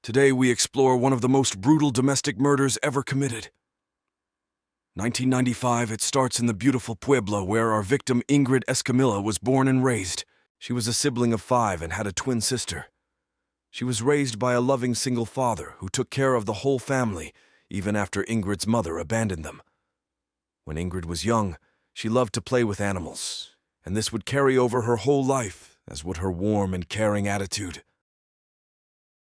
Today we explore one of the most brutal domestic murders ever committed. 1995, it starts in the beautiful Puebla where our victim Ingrid Escamilla was born and raised. She was a sibling of 5 and had a twin sister. She was raised by a loving single father who took care of the whole family even after Ingrid's mother abandoned them. When Ingrid was young, she loved to play with animals, and this would carry over her whole life, as would her warm and caring attitude.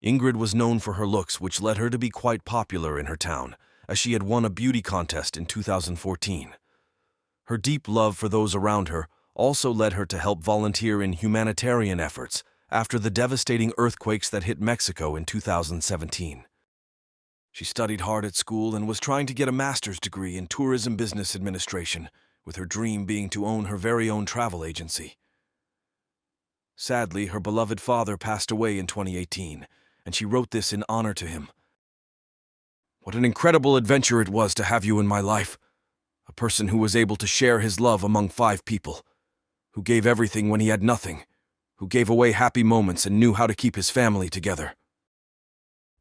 Ingrid was known for her looks, which led her to be quite popular in her town, as she had won a beauty contest in 2014. Her deep love for those around her also led her to help volunteer in humanitarian efforts after the devastating earthquakes that hit Mexico in 2017. She studied hard at school and was trying to get a master's degree in tourism business administration, with her dream being to own her very own travel agency. Sadly, her beloved father passed away in 2018, and she wrote this in honor to him. "What an incredible adventure it was to have you in my life. A person who was able to share his love among 5 people, who gave everything when he had nothing, who gave away happy moments and knew how to keep his family together."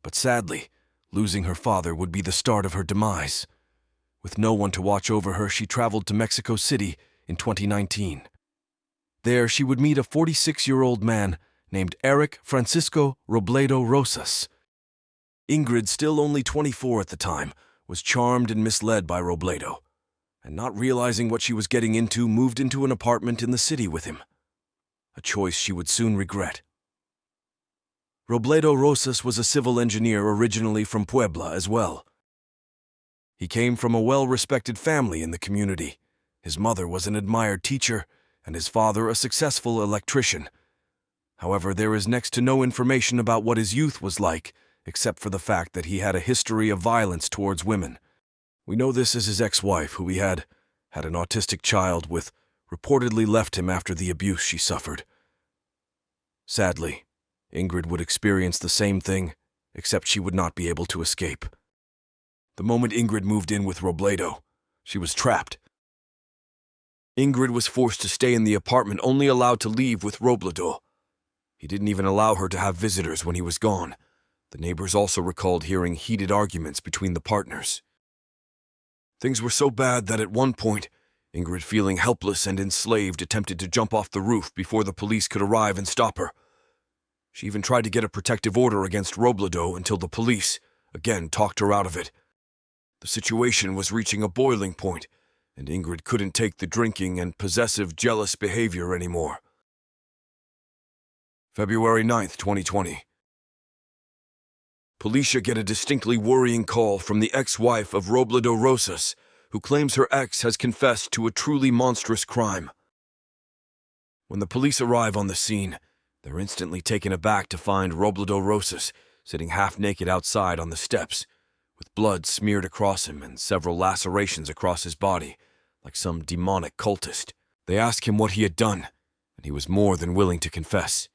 But sadly, losing her father would be the start of her demise. With no one to watch over her, she traveled to Mexico City in 2019. There, she would meet a 46-year-old man named Eric Francisco Robledo Rosas. Ingrid, still only 24 at the time, was charmed and misled by Robledo, and not realizing what she was getting into, moved into an apartment in the city with him, a choice she would soon regret. Robledo Rosas was a civil engineer originally from Puebla as well. He came from a well-respected family in the community. His mother was an admired teacher, and his father a successful electrician. However, there is next to no information about what his youth was like, except for the fact that he had a history of violence towards women. We know this as his ex-wife, who he had an autistic child with, reportedly left him after the abuse she suffered. Sadly, Ingrid would experience the same thing, except she would not be able to escape. The moment Ingrid moved in with Robledo, she was trapped. Ingrid was forced to stay in the apartment, only allowed to leave with Robledo. He didn't even allow her to have visitors when he was gone. The neighbors also recalled hearing heated arguments between the partners. Things were so bad that at one point, Ingrid, feeling helpless and enslaved, attempted to jump off the roof before the police could arrive and stop her. She even tried to get a protective order against Robledo until the police, again, talked her out of it. The situation was reaching a boiling point, and Ingrid couldn't take the drinking and possessive, jealous behavior anymore. February 9th, 2020. Policia get a distinctly worrying call from the ex-wife of Robledo Rosas, who claims her ex has confessed to a truly monstrous crime. When the police arrive on the scene, they're instantly taken aback to find Robledo Rosas sitting half-naked outside on the steps, with blood smeared across him and several lacerations across his body, like some demonic cultist. They ask him what he had done, and he was more than willing to confess.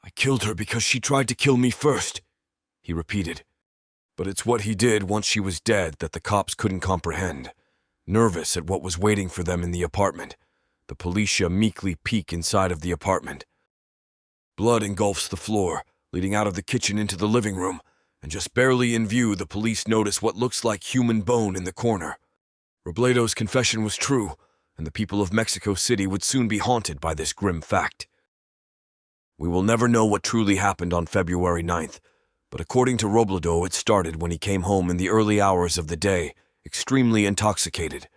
"I killed her because she tried to kill me first," he repeated. But it's what he did once she was dead that the cops couldn't comprehend. Nervous at what was waiting for them in the apartment, the policia meekly peek inside of the apartment. Blood engulfs the floor, leading out of the kitchen into the living room, and just barely in view, the police notice what looks like human bone in the corner. Robledo's confession was true, and the people of Mexico City would soon be haunted by this grim fact. We will never know what truly happened on February 9th, but according to Robledo, it started when he came home in the early hours of the day, extremely intoxicated.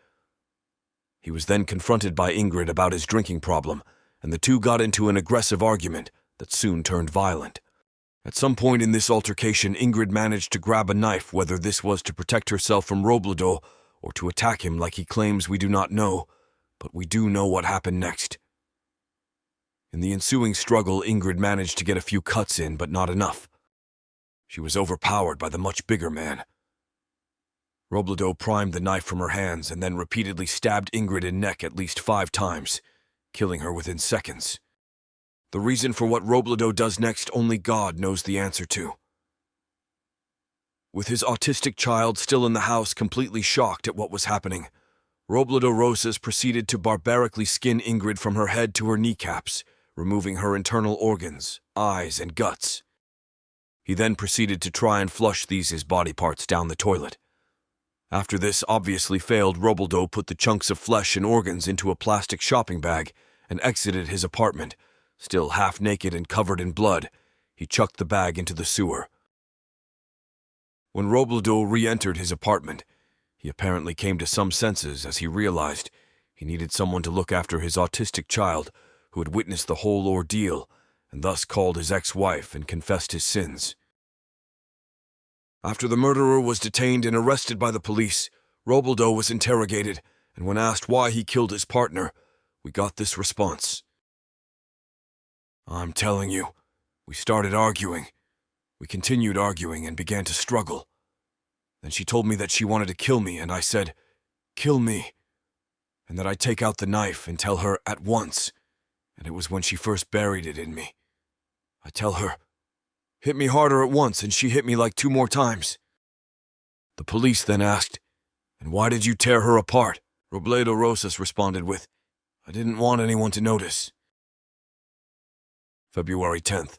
He was then confronted by Ingrid about his drinking problem, and the two got into an aggressive argument that soon turned violent. At some point in this altercation, Ingrid managed to grab a knife, whether this was to protect herself from Robledo or to attack him like he claims, we do not know, but we do know what happened next. In the ensuing struggle, Ingrid managed to get a few cuts in, but not enough. She was overpowered by the much bigger man. Robledo primed the knife from her hands and then repeatedly stabbed Ingrid in the neck at least 5 times, killing her within seconds. The reason for what Robledo does next, only God knows the answer to. With his autistic child still in the house, completely shocked at what was happening, Robledo Rosas proceeded to barbarically skin Ingrid from her head to her kneecaps, removing her internal organs, eyes, and guts. He then proceeded to try and flush his body parts down the toilet. After this obviously failed, Robledo put the chunks of flesh and organs into a plastic shopping bag and exited his apartment. Still half naked and covered in blood, he chucked the bag into the sewer. When Robledo re-entered his apartment, he apparently came to some senses as he realized he needed someone to look after his autistic child who had witnessed the whole ordeal and thus called his ex-wife and confessed his sins. After the murderer was detained and arrested by the police, Robledo was interrogated, and when asked why he killed his partner, we got this response. "I'm telling you, we started arguing. We continued arguing and began to struggle. Then she told me that she wanted to kill me, and I said, 'Kill me,' and that I'd take out the knife and tell her at once, and it was when she first buried it in me. I tell her, 'Hit me harder at once,' and she hit me like 2 more times. The police then asked, 'And why did you tear her apart?' Robledo Rosas responded with, 'I didn't want anyone to notice.'" February 10th.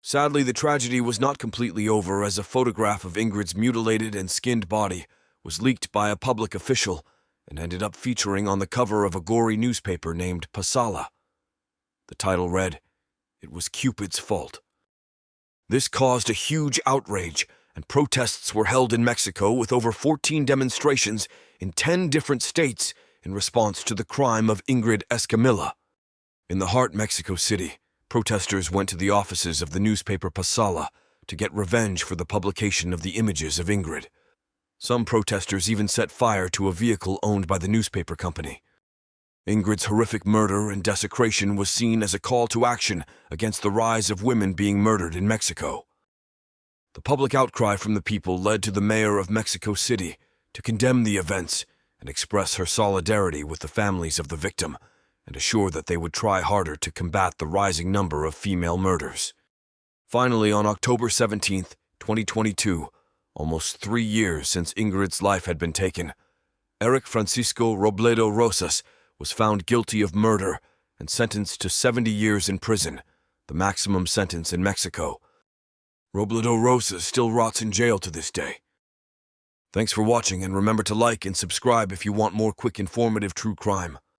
Sadly, the tragedy was not completely over, as a photograph of Ingrid's mutilated and skinned body was leaked by a public official and ended up featuring on the cover of a gory newspaper named Pasala. The title read, "It was Cupid's fault." This caused a huge outrage, and protests were held in Mexico with over 14 demonstrations in 10 different states in response to the crime of Ingrid Escamilla. In the heart Mexico City, protesters went to the offices of the newspaper Pasala to get revenge for the publication of the images of Ingrid. Some protesters even set fire to a vehicle owned by the newspaper company. Ingrid's horrific murder and desecration was seen as a call to action against the rise of women being murdered in Mexico. The public outcry from the people led to the mayor of Mexico City to condemn the events and express her solidarity with the families of the victim, and assure that they would try harder to combat the rising number of female murders. Finally, on October 17th, 2022, almost 3 years since Ingrid's life had been taken, Eric Francisco Robledo Rosas was found guilty of murder and sentenced to 70 years in prison, the maximum sentence in Mexico. Robledo Rosas still rots in jail to this day. Thanks for watching, and remember to like and subscribe if you want more quick, informative true crime.